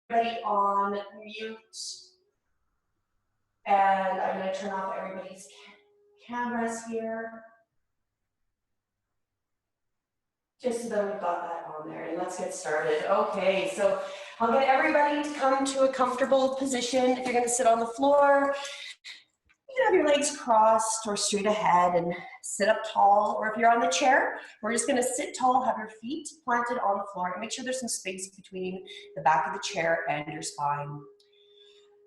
everybody on mute, and I'm going to turn off everybody's cameras here, just so that we've got that on there. And let's get started. Okay, so I'll get everybody to come to a comfortable position. If you're going to sit on the floor, you can have your legs crossed or straight ahead and sit up tall. Or if you're on the chair, we're just going to sit tall, have your feet planted on the floor, and make sure there's some space between the back of the chair and your spine.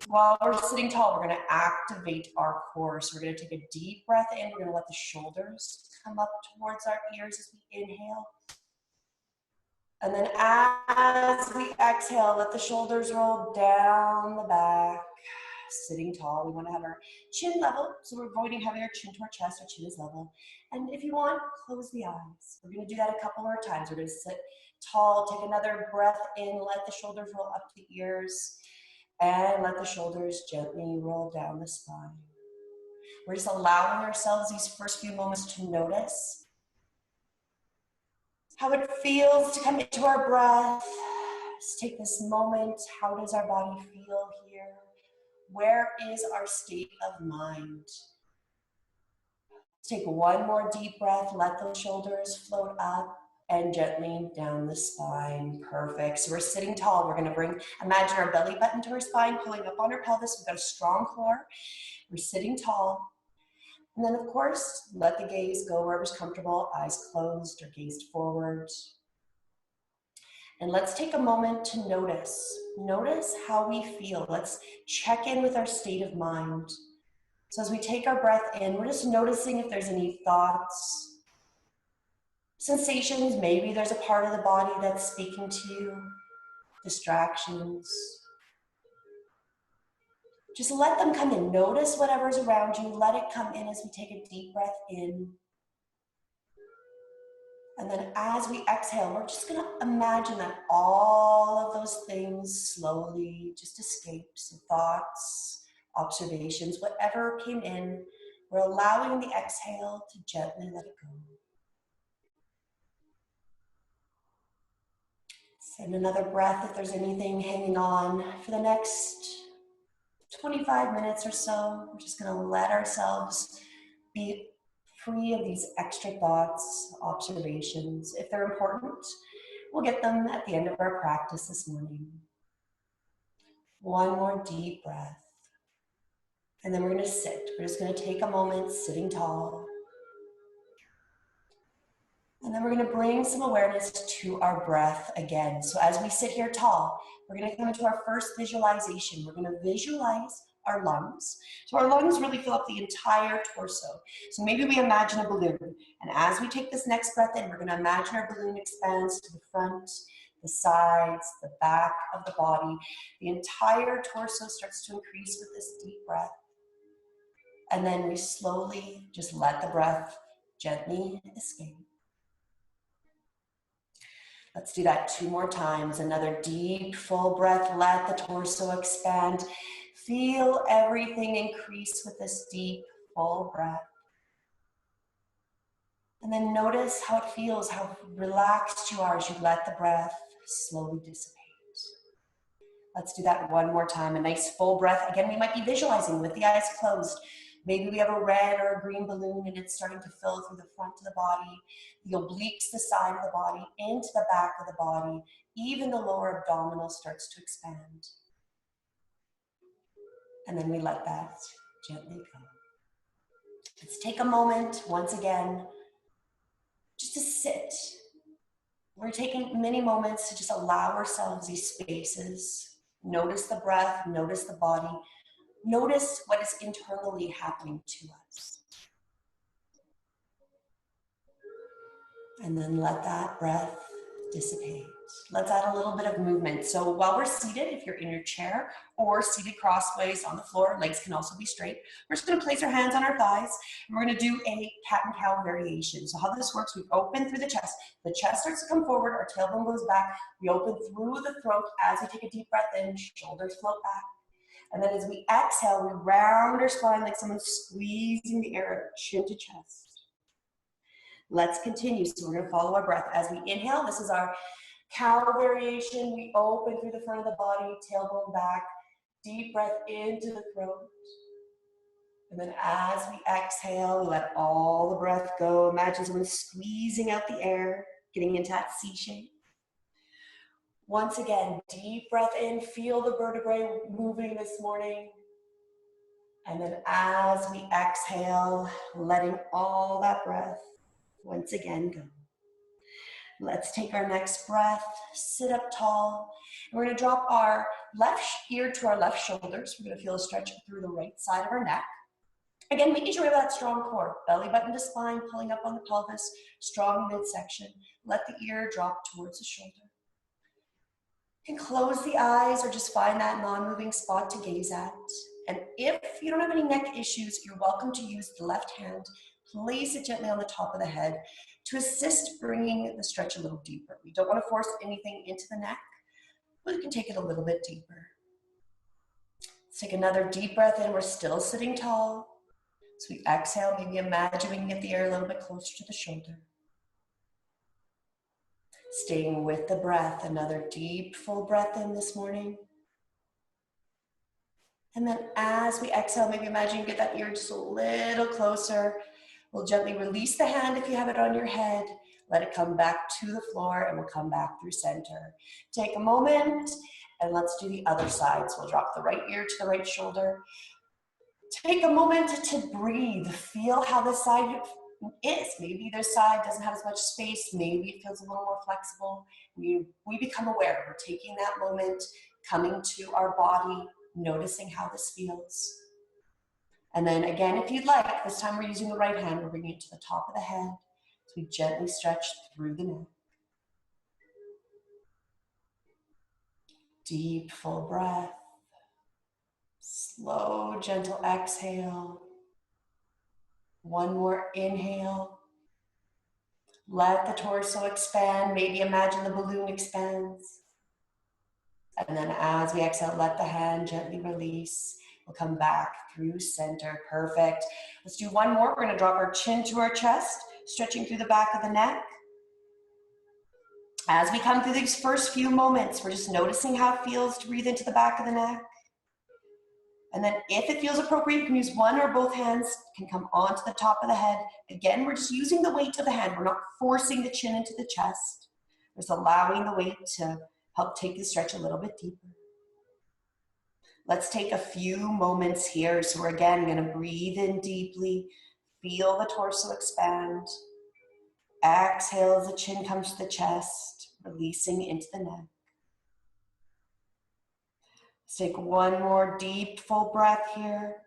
While we're sitting tall, we're going to activate our core. So we're going to take a deep breath in. We're going to let the shoulders come up towards our ears as we inhale. And then as we exhale, let the shoulders roll down the back. Sitting tall, we want to have our chin level, so we're avoiding having our chin to our chest. Our chin is level. And if you want, close the eyes. We're going to do that a couple more times. We're going to sit tall, take another breath in, let the shoulders roll up to the ears, and let the shoulders gently roll down the spine. We're just allowing ourselves these first few moments to notice how it feels to come into our breath. Just take this moment. How does our body feel here? Where is our state of mind? Let's take one more deep breath. Let those shoulders float up and gently down the spine. Perfect. So we're sitting tall. We're going to imagine our belly button to our spine, pulling up on our pelvis. We've got a strong core. We're sitting tall. And then, of course, let the gaze go wherever's comfortable, eyes closed or gazed forward. And let's take a moment to notice. Notice how we feel. Let's check in with our state of mind. So as we take our breath in, we're just noticing if there's any thoughts, sensations. Maybe there's a part of the body that's speaking to you, distractions. Just let them come in. Notice whatever's around you. Let it come in as we take a deep breath in. And then as we exhale, we're just going to imagine that all of those things slowly just escape. So thoughts, observations, whatever came in, we're allowing the exhale to gently let it go. Send another breath if there's anything hanging on. For the next 25 minutes or so, we're just going to let ourselves be free of these extra thoughts, observations. If they're important, we'll get them at the end of our practice this morning. One more deep breath. And then we're going to sit. We're just going to take a moment sitting tall. And then we're going to bring some awareness to our breath again. So as we sit here tall, we're going to come into our first visualization. We're going to visualize our lungs. So our lungs really fill up the entire torso. So maybe we imagine a balloon. And as we take this next breath in, we're going to imagine our balloon expands to the front, the sides, the back of the body. The entire torso starts to increase with this deep breath. And then we slowly just let the breath gently escape. Let's do that 2 more times. Another deep, full breath. Let the torso expand. Feel everything increase with this deep, full breath. And then notice how it feels, how relaxed you are as you let the breath slowly dissipate. Let's do that 1 more time. A nice full breath. Again, we might be visualizing with the eyes closed. Maybe we have a red or a green balloon and it's starting to fill through the front of the body, the obliques, the side of the body, into the back of the body. Even the lower abdominal starts to expand. And then we let that gently go. Let's take a moment, once again, just to sit. We're taking many moments to just allow ourselves these spaces. Notice the breath, notice the body. Notice what is internally happening to us. And then let that breath dissipate. Let's add a little bit of movement. So while we're seated, if you're in your chair or seated crossways on the floor, legs can also be straight. We're just going to place our hands on our thighs and we're going to do a cat and cow variation. So how this works, we open through the chest. The chest starts to come forward, our tailbone goes back. We open through the throat as we take a deep breath in, shoulders float back. And then as we exhale, we round our spine like someone's squeezing the air, chin to chest. Let's continue. So we're going to follow our breath. As we inhale, this is our Cow variation, we open through the front of the body, tailbone back, deep breath into the throat. And then as we exhale, we let all the breath go. Imagine someone squeezing out the air, getting into that C shape. Once again, deep breath in, feel the vertebrae moving this morning. And then as we exhale, letting all that breath once again go. Let's take our next breath, sit up tall. And we're gonna drop our left ear to our left shoulder. So we're gonna feel a stretch through the right side of our neck. Again, making sure we have that strong core. Belly button to spine, pulling up on the pelvis, strong midsection. Let the ear drop towards the shoulder. You can close the eyes or just find that non-moving spot to gaze at. And if you don't have any neck issues, you're welcome to use the left hand. Place it gently on the top of the head to assist bringing the stretch a little deeper. We don't want to force anything into the neck, but we can take it a little bit deeper. Let's take another deep breath in. We're still sitting tall. So we exhale, maybe imagine we can get the air a little bit closer to the shoulder. Staying with the breath, another deep, full breath in this morning. And then as we exhale, maybe imagine you get that ear just a little closer. We'll gently release the hand if you have it on your head. Let it come back to the floor and we'll come back through center. Take a moment and let's do the other side. So we'll drop the right ear to the right shoulder. Take a moment to breathe. Feel how this side is. Maybe this side doesn't have as much space. Maybe it feels a little more flexible. We become aware. We're taking that moment, coming to our body, noticing how this feels. And then again, if you'd like, this time we're using the right hand. We're bringing it to the top of the head. So we gently stretch through the neck. Deep, full breath. Slow, gentle exhale. One more inhale. Let the torso expand. Maybe imagine the balloon expands. And then as we exhale, let the hand gently release. We'll come back through center. Perfect. Let's do one more. We're going to drop our chin to our chest, stretching through the back of the neck. As we come through these first few moments, we're just noticing how it feels to breathe into the back of the neck. And then if it feels appropriate, you can use one or both hands, can come onto the top of the head. Again, we're just using the weight of the hand. We're not forcing the chin into the chest. We're just allowing the weight to help take the stretch a little bit deeper. Let's take a few moments here. So we're again going to breathe in deeply, feel the torso expand. Exhale as the chin comes to the chest, releasing into the neck. Let's take one more deep, full breath here.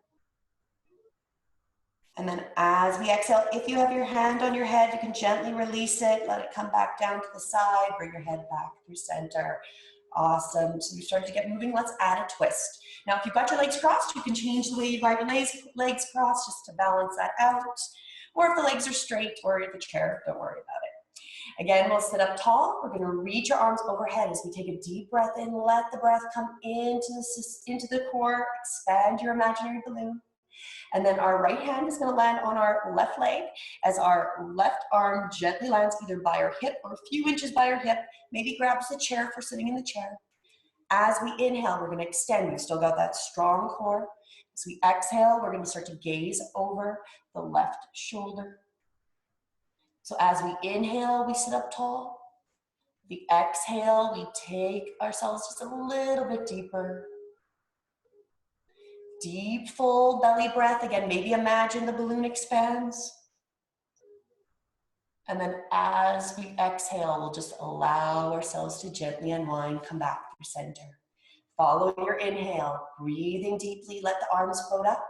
And then as we exhale, if you have your hand on your head, you can gently release it, let it come back down to the side, bring your head back through center. Awesome. So we started to get moving. Let's add a twist. Now, if you've got your legs crossed, you can change the way you ride your legs crossed just to balance that out. Or if the legs are straight or the chair, don't worry about it. Again, we'll sit up tall. We're going to reach our arms overhead as we take a deep breath in. Let the breath come into the core. Expand your imaginary balloon. And then our right hand is going to land on our left leg as our left arm gently lands either by our hip or a few inches by our hip. Maybe grabs the chair for sitting in the chair. As we inhale, we're going to extend. We've still got that strong core. As we exhale, we're going to start to gaze over the left shoulder. So as we inhale, we sit up tall. We exhale, we take ourselves just a little bit deeper. Deep, full belly breath. Again, maybe imagine the balloon expands. And then as we exhale, we'll just allow ourselves to gently unwind, come back through center. Follow your inhale, breathing deeply, let the arms float up.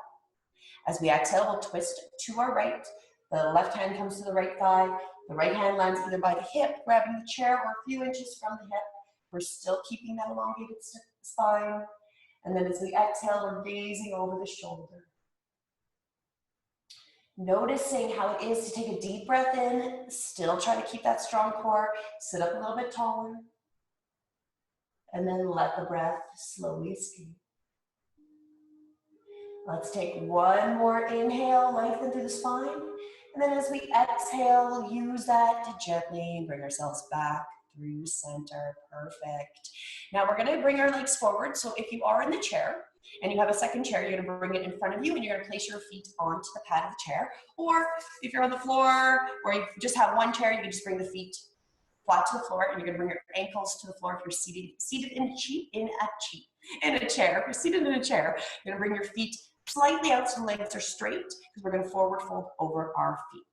As we exhale, we'll twist to our right. The left hand comes to the right thigh. The right hand lands either by the hip, grabbing the chair, or a few inches from the hip. We're still keeping that elongated spine. And then as we exhale, we're gazing over the shoulder. Noticing how it is to take a deep breath in, still try to keep that strong core, sit up a little bit taller, and then let the breath slowly escape. Let's take one more inhale, lengthen through the spine, and then as we exhale, we'll use that to gently bring ourselves back through center. Perfect. Now we're going to bring our legs forward. So if you are in the chair and you have a second chair, you're going to bring it in front of you and you're going to place your feet onto the pad of the chair. Or if you're on the floor or you just have one chair, you can just bring the feet flat to the floor and you're going to bring your ankles to the floor. If you're seated in a chair, if you're seated in a chair, you're going to bring your feet slightly out so the legs are straight because we're going to forward fold over our feet.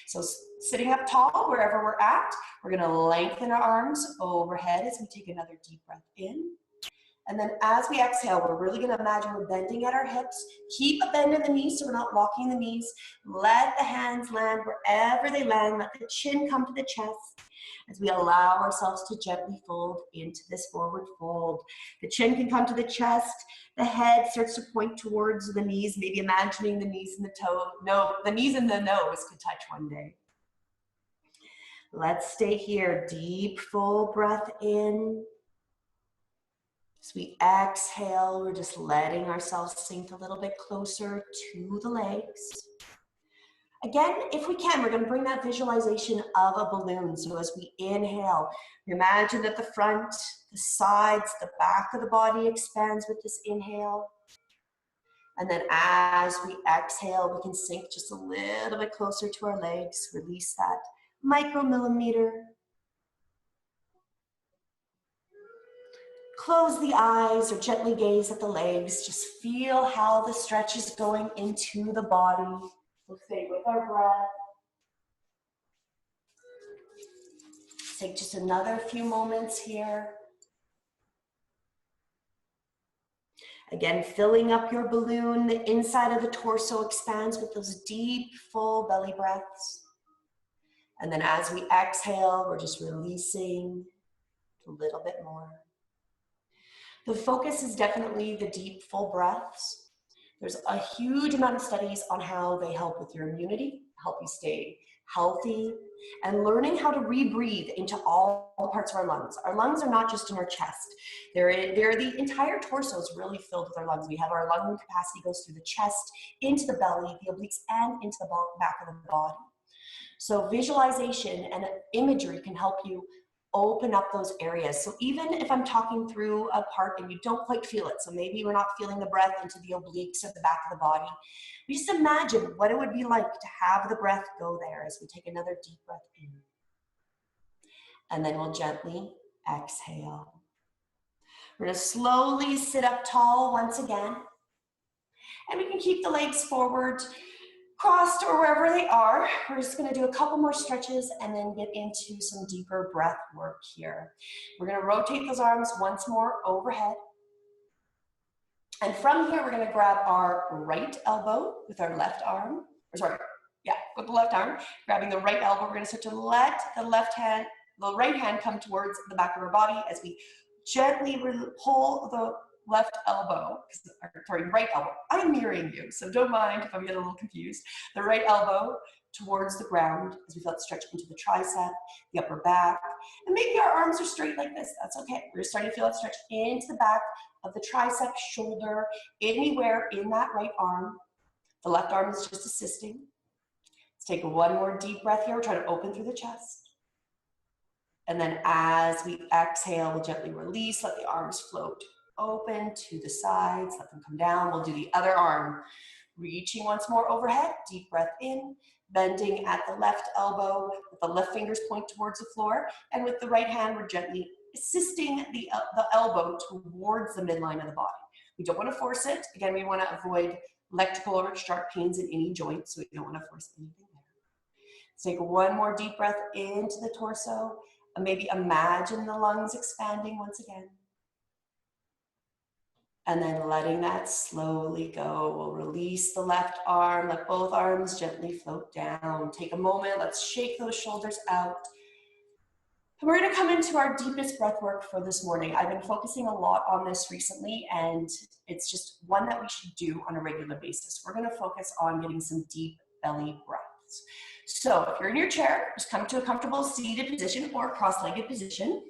So sitting up tall wherever we're at, we're going to lengthen our arms overhead as we take another deep breath in. And then as we exhale, we're really going to imagine we're bending at our hips. Keep a bend in the knees so we're not locking the knees. Let the hands land wherever they land. Let the chin come to the chest as we allow ourselves to gently fold into this forward fold. The chin can come to the chest. The head starts to point towards the knees, maybe imagining the knees and the toe. No, the knees and the nose could touch one day. Let's stay here. Deep, full breath in. As we exhale, we're just letting ourselves sink a little bit closer to the legs. Again, if we can, we're going to bring that visualization of a balloon. So as we inhale, we imagine that the front, the sides, the back of the body expands with this inhale. And then as we exhale, we can sink just a little bit closer to our legs, release that micromillimeter. Close the eyes or gently gaze at the legs. Just feel how the stretch is going into the body. We'll stay with our breath. Take just another few moments here. Again, filling up your balloon, the inside of the torso expands with those deep, full belly breaths. And then as we exhale, we're just releasing a little bit more. The focus is definitely the deep, full breaths. There's a huge amount of studies on how they help with your immunity, help you stay healthy, and learning how to rebreathe into all the parts of our lungs. Our lungs are not just in our chest. They're the entire torso is really filled with our lungs. We have our lung capacity goes through the chest, into the belly, the obliques, and into the back of the body. So visualization and imagery can help you open up those areas. So even if I'm talking through a part and you don't quite feel it, so maybe we're not feeling the breath into the obliques or the back of the body, we just imagine what it would be like to have the breath go there as we take another deep breath in. And then we'll gently exhale. We're going to slowly sit up tall once again. And we can keep the legs forward, crossed or wherever they are. We're just going to do a couple more stretches and then get into some deeper breath work here. We're going to rotate those arms once more overhead. And from here, we're going to grab our right elbow with our left arm, with the left arm, grabbing the right elbow. We're going to start to let the right hand come towards the back of our body as we gently pull the left elbow, right elbow. I'm mirroring you, so don't mind if I'm getting a little confused. The right elbow towards the ground as we feel it stretch into the tricep, the upper back, and maybe our arms are straight like this. That's okay. We're starting to feel it stretch into the back of the tricep, shoulder, anywhere in that right arm. The left arm is just assisting. Let's take one more deep breath here. We're trying to open through the chest. And then as we exhale, we'll gently release, let the arms float open to the sides, let them come down. We'll do the other arm. Reaching once more overhead, deep breath in, bending at the left elbow, with the left fingers point towards the floor, and with the right hand, we're gently assisting the elbow towards the midline of the body. We don't want to force it. Again, we want to avoid electrical or sharp pains in any joint, so we don't want to force anything there. Let's take one more deep breath into the torso, and maybe imagine the lungs expanding once again. And then letting that slowly go. We'll release the left arm, let both arms gently float down. Take a moment, let's shake those shoulders out. And we're gonna come into our deepest breath work for this morning. I've been focusing a lot on this recently, and it's just one that we should do on a regular basis. We're gonna focus on getting some deep belly breaths. So if you're in your chair, just come to a comfortable seated position or cross-legged position.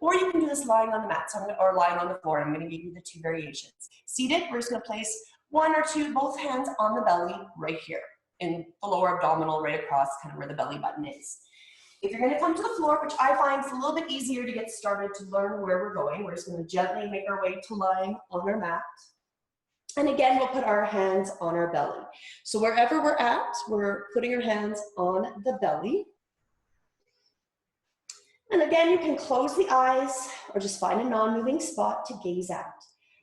Or you can do this lying on the mat, or lying on the floor. I'm going to give you the two variations. Seated, we're just going to place one or two, both hands on the belly right here, in the lower abdominal, right across kind of where the belly button is. If you're gonna come to the floor, which I find is a little bit easier to get started to learn where we're going, we're just gonna gently make our way to lying on our mat. And again, we'll put our hands on our belly. So wherever we're at, we're putting our hands on the belly. And again, you can close the eyes or just find a non-moving spot to gaze at.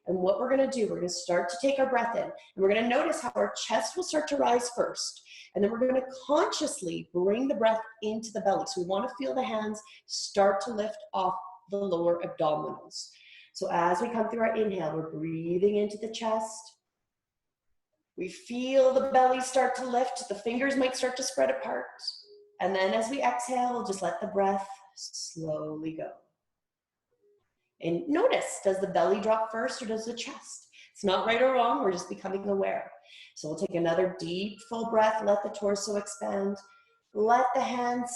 And what we're gonna do, we're gonna start to take our breath in, and we're gonna notice how our chest will start to rise first. And then we're gonna consciously bring the breath into the belly. So we wanna feel the hands start to lift off the lower abdominals. So as we come through our inhale, we're breathing into the chest. We feel the belly start to lift. The fingers might start to spread apart. And then as we exhale, we'll just let the breath slowly go. And notice, does the belly drop first or does the chest? It's not right or wrong, we're just becoming aware. So we'll take another deep, full breath, let the torso expand. Let the hands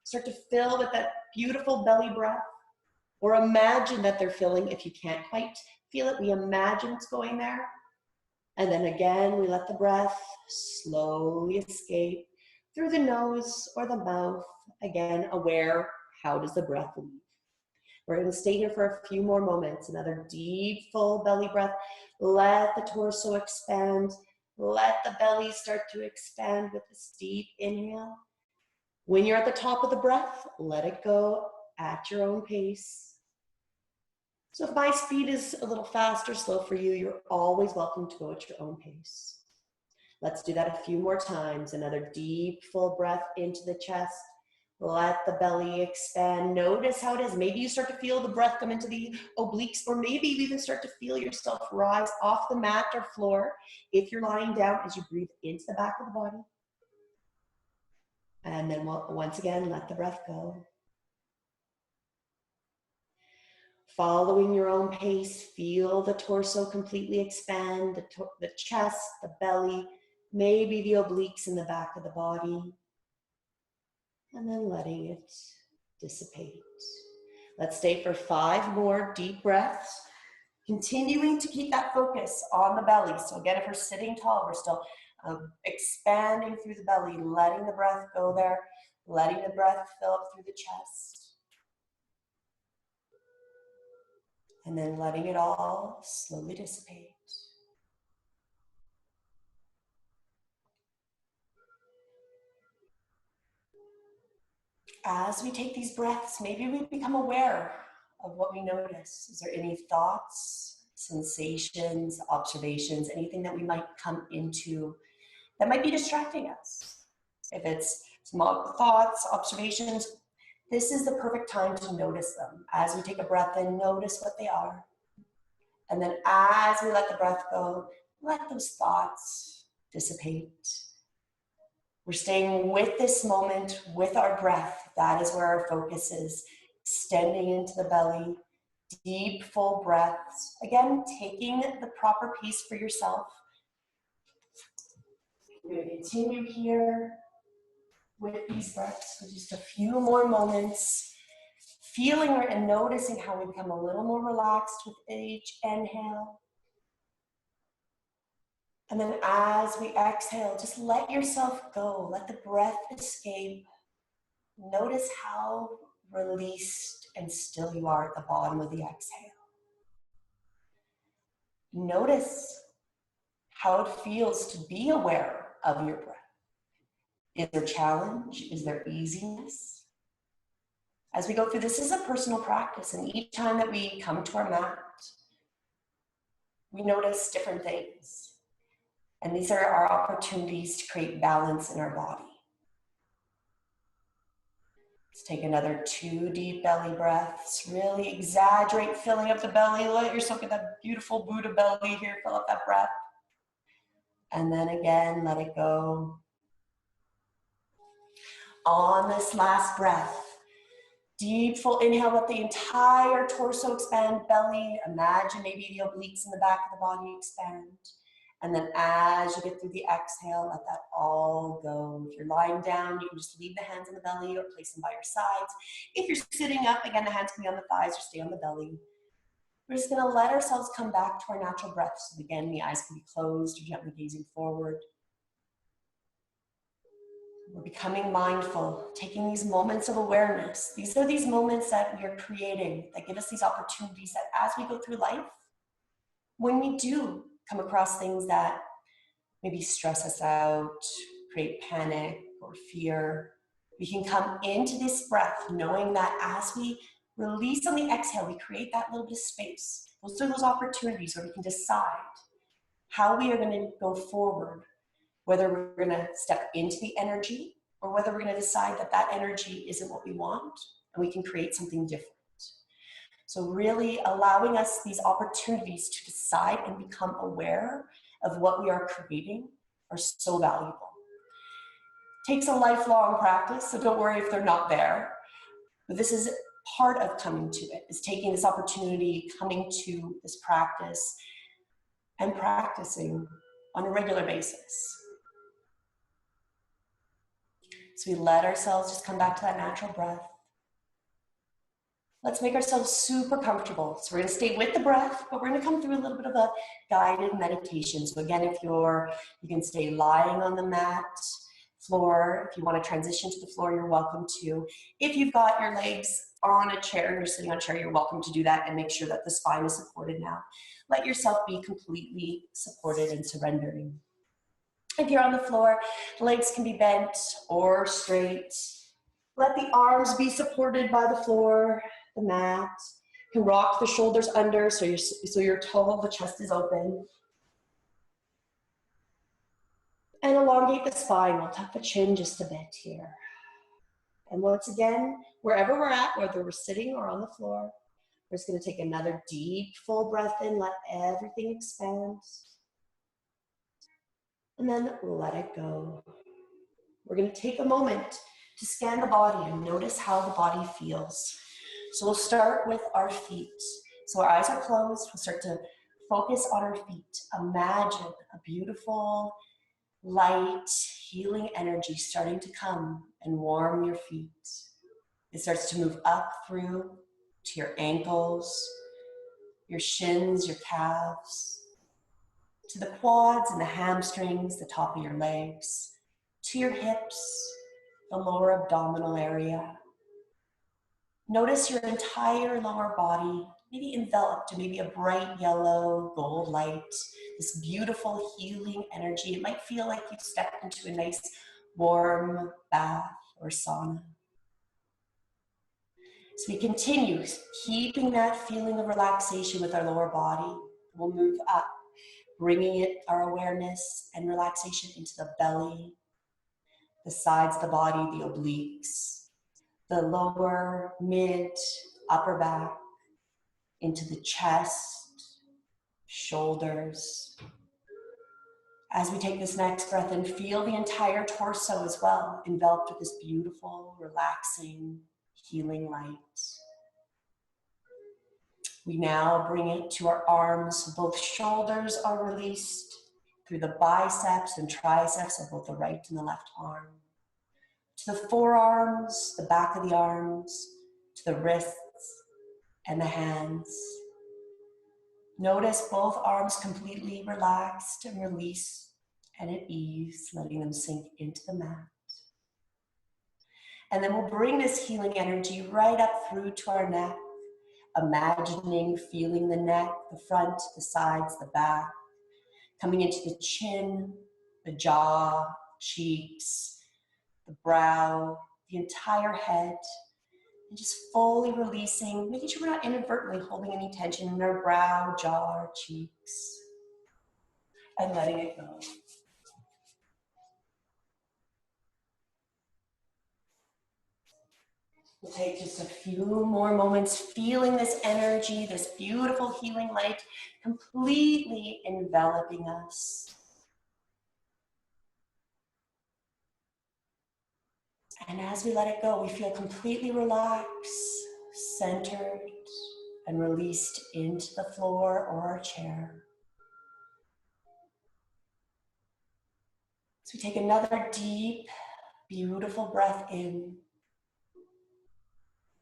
start to fill with that beautiful belly breath. Or imagine that they're filling. If you can't quite feel it, we imagine it's going there. And then again, we let the breath slowly escape through the nose or the mouth. Again, aware, how does the breath leave? We're going to stay here for a few more moments. Another deep, full belly breath. Let the torso expand. Let the belly start to expand with this deep inhale. When you're at the top of the breath, let it go at your own pace. So if my speed is a little fast or slow for you, you're always welcome to go at your own pace. Let's do that a few more times. Another deep, full breath into the chest. Let the belly expand. Notice how it is. Maybe you start to feel the breath come into the obliques, or maybe you even start to feel yourself rise off the mat or floor if you're lying down as you breathe into the back of the body. And then once again, let the breath go. Following your own pace, feel the torso completely expand, the chest, the belly, maybe the obliques in the back of the body. And then letting it dissipate. Let's stay for 5 more deep breaths, continuing to keep that focus on the belly. So again, if we're sitting tall, we're still expanding through the belly, letting the breath go there, letting the breath fill up through the chest. And then letting it all slowly dissipate. As we take these breaths, maybe we become aware of what we notice. Is there any thoughts, sensations, observations, anything that we might come into that might be distracting us? If it's small thoughts, observations, this is the perfect time to notice them. As we take a breath in, notice what they are. And then as we let the breath go, let those thoughts dissipate. We're staying with this moment, with our breath. That is where our focus is. Extending into the belly, deep, full breaths. Again, taking the proper pace for yourself. We're going to continue here with these breaths for just a few more moments. Feeling and noticing how we become a little more relaxed with each inhale. And then as we exhale, just let yourself go. Let the breath escape. Notice how released and still you are at the bottom of the exhale. Notice how it feels to be aware of your breath. Is there challenge? Is there easiness? As we go through, this is a personal practice, and each time that we come to our mat, we notice different things. And these are our opportunities to create balance in our body. Let's take another 2 deep belly breaths. Really exaggerate filling up the belly. Let yourself get that beautiful Buddha belly here. Fill up that breath. And then again, let it go. On this last breath, deep, full inhale, let the entire torso expand, belly. Imagine maybe the obliques in the back of the body expand. And then as you get through the exhale, let that all go. If you're lying down, you can just leave the hands on the belly or place them by your sides. If you're sitting up, again, the hands can be on the thighs or stay on the belly. We're just gonna let ourselves come back to our natural breath. So again, the eyes can be closed or gently gazing forward. We're becoming mindful, taking these moments of awareness. These are these moments that we are creating that give us these opportunities that as we go through life, when we do come across things that maybe stress us out, create panic or fear, we can come into this breath knowing that as we release on the exhale, we create that little bit of space. Those are those opportunities where we can decide how we are going to go forward, whether we're going to step into the energy or whether we're going to decide that that energy isn't what we want and we can create something different. So really allowing us these opportunities to decide and become aware of what we are creating are so valuable. It takes a lifelong practice, so don't worry if they're not there. But this is part of coming to it, is taking this opportunity, coming to this practice, and practicing on a regular basis. So we let ourselves just come back to that natural breath. Let's make ourselves super comfortable. So we're going to stay with the breath, but we're going to come through a little bit of a guided meditation. So again, if you can stay lying on the mat, floor. If you want to transition to the floor, you're welcome to. If you've got your legs on a chair, you're sitting on a chair, you're welcome to do that and make sure that the spine is supported now. Let yourself be completely supported and surrendering. If you're on the floor, the legs can be bent or straight. Let the arms be supported by the floor, the mat. You can rock the shoulders under so you're tall, the chest is open. And elongate the spine. We'll tuck the chin just a bit here. And once again, wherever we're at, whether we're sitting or on the floor, we're just going to take another deep, full breath in, let everything expand. And then let it go. We're going to take a moment to scan the body and notice how the body feels. So we'll start with our feet. So our eyes are closed. We'll start to focus on our feet. Imagine a beautiful, light, healing energy starting to come and warm your feet. It starts to move up through to your ankles, your shins, your calves, to the quads and the hamstrings, the top of your legs, to your hips, the lower abdominal area. Notice your entire lower body, maybe enveloped in maybe a bright yellow gold light, this beautiful healing energy. It might feel like you've stepped into a nice warm bath or sauna. So we continue keeping that feeling of relaxation with our lower body. We'll move up, bringing our awareness and relaxation into the belly, the sides of the body, the obliques, the lower, mid, upper back, into the chest, shoulders. As we take this next breath in, feel the entire torso as well, enveloped with this beautiful, relaxing, healing light. We now bring it to our arms. Both shoulders are released through the biceps and triceps of both the right and the left arm. To the forearms, the back of the arms, to the wrists and the hands. Notice both arms completely relaxed and released and at ease, letting them sink into the mat. And then we'll bring this healing energy right up through to our neck, imagining, feeling the neck, the front, the sides, the back, coming into the chin, the jaw, cheeks, the brow, the entire head, and just fully releasing, making sure we're not inadvertently holding any tension in our brow, jaw, or cheeks, and letting it go. We'll take just a few more moments feeling this energy, this beautiful healing light completely enveloping us. And as we let it go, we feel completely relaxed, centered, and released into the floor or our chair. So we take another deep, beautiful breath in.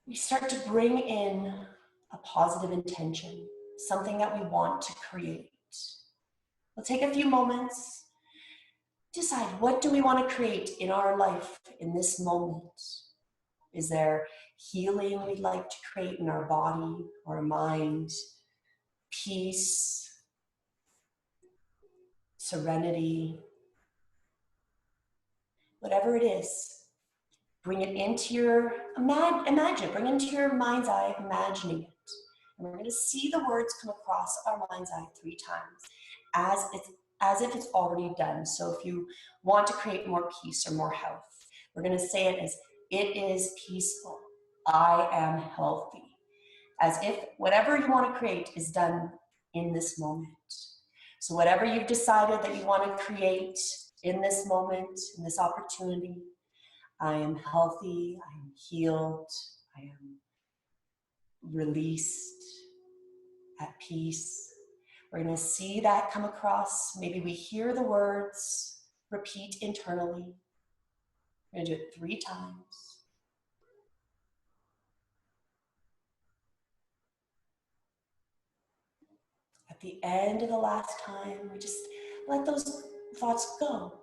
We start to bring in a positive intention, something that we want to create. We'll take a few moments decide, what do we want to create in our life in this moment? Is there healing we'd like to create in our body or mind? Peace, serenity, whatever it is, bring it into your, imagine, bring it into your mind's eye, imagining it. And we're going to see the words come across our mind's eye 3 times as if it's already done. So if you want to create more peace or more health, we're going to say it as, it is peaceful. I am healthy. As if whatever you want to create is done in this moment. So whatever you've decided that you want to create in this moment, in this opportunity, I am healthy, I am healed, I am released, at peace. We're going to see that come across. Maybe we hear the words, repeat internally. We're going to do it 3 times. At the end of the last time, we just let those thoughts go.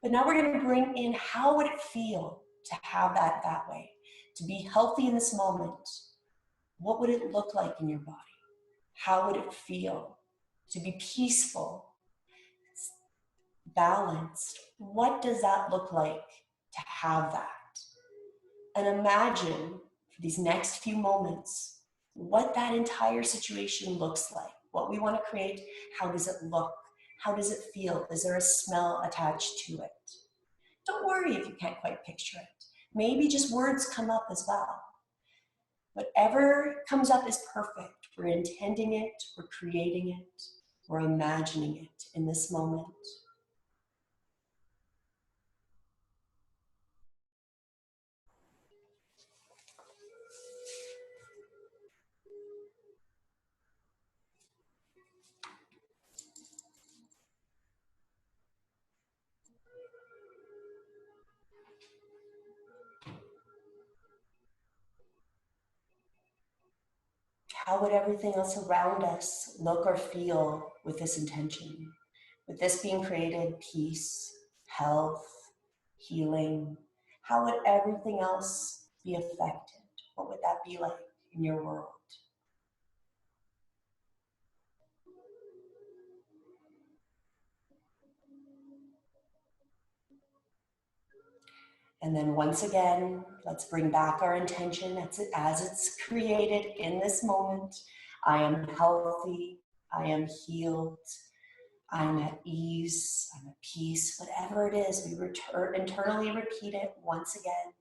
But now we're going to bring in, how would it feel to have that way? To be healthy in this moment. What would it look like in your body? How would it feel? To be peaceful, balanced. What does that look like to have that? And imagine for these next few moments what that entire situation looks like. What we want to create, how does it look? How does it feel? Is there a smell attached to it? Don't worry if you can't quite picture it. Maybe just words come up as well. Whatever comes up is perfect. We're intending it, we're creating it, we're imagining it in this moment. How would everything else around us look or feel with this intention? With this being created, peace, health, healing, how would everything else be affected? What would that be like in your world? And then once again, let's bring back our intention as it's created in this moment. I am healthy, I am healed, I'm at ease, I'm at peace, whatever it is, we internally repeat it once again.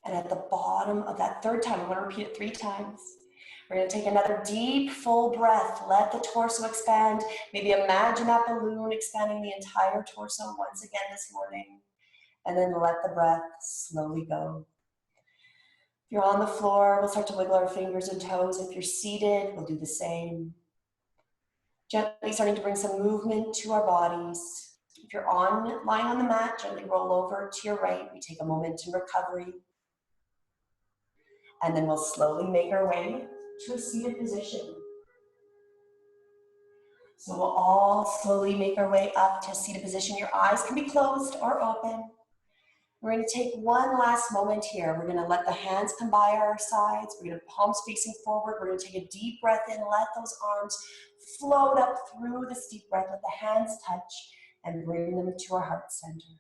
And at the bottom of that 3rd time, I'm going to repeat it 3 times. We're going to take another deep, full breath. Let the torso expand. Maybe imagine that balloon expanding the entire torso once again this morning. And then let the breath slowly go. If you're on the floor, we'll start to wiggle our fingers and toes. If you're seated, we'll do the same. Gently starting to bring some movement to our bodies. If you're lying on the mat, gently roll over to your right. We take a moment in recovery. And then we'll slowly make our way to a seated position. So we'll all slowly make our way up to a seated position. Your eyes can be closed or open. We're going to take one last moment here. We're going to let the hands come by our sides. We're going to palms facing forward. We're going to take a deep breath in. Let those arms float up through this deep breath. Let the hands touch and bring them to our heart center.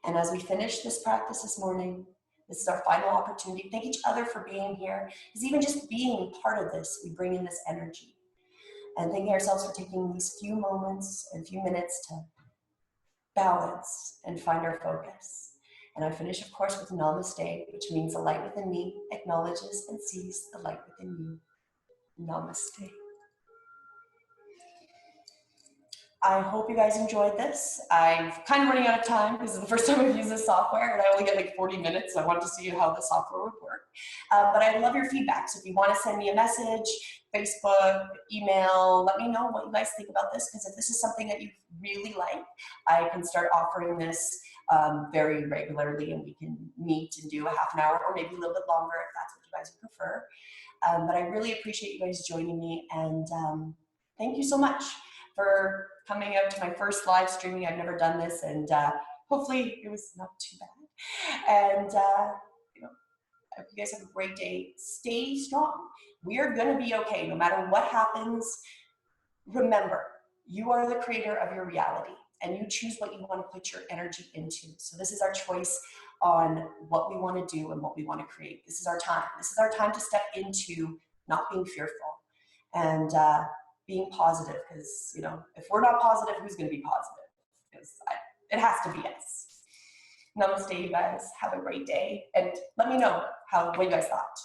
And as we finish this practice this morning, this is our final opportunity. Thank each other for being here. Because even just being part of this, we bring in this energy. And thanking ourselves for taking these few moments and few minutes to balance and find our focus. And I finish, of course, with Namaste, which means the light within me acknowledges and sees the light within you. Namaste. I hope you guys enjoyed this. I'm kind of running out of time because it's the first time I've used this software and I only get like 40 minutes. So I wanted to see how the software would work. But I love your feedback. So if you want to send me a message, Facebook, email, let me know what you guys think about this, because if this is something that you really like, I can start offering this very regularly and we can meet and do a half an hour or maybe a little bit longer if that's what you guys would prefer. But I really appreciate you guys joining me and thank you so much. for coming out to my first live streaming. I've never done this, and hopefully it was not too bad. And you know, I hope you guys have a great day. Stay strong. We are going to be okay no matter what happens. Remember, you are the creator of your reality, and you choose what you want to put your energy into. So this is our choice on what we want to do and what we want to create. This is our time. This is our time to step into not being fearful and being positive, because, you know, if we're not positive, who's going to be positive? Because it has to be us. Namaste, you guys. Have a great day. And let me know what you guys thought.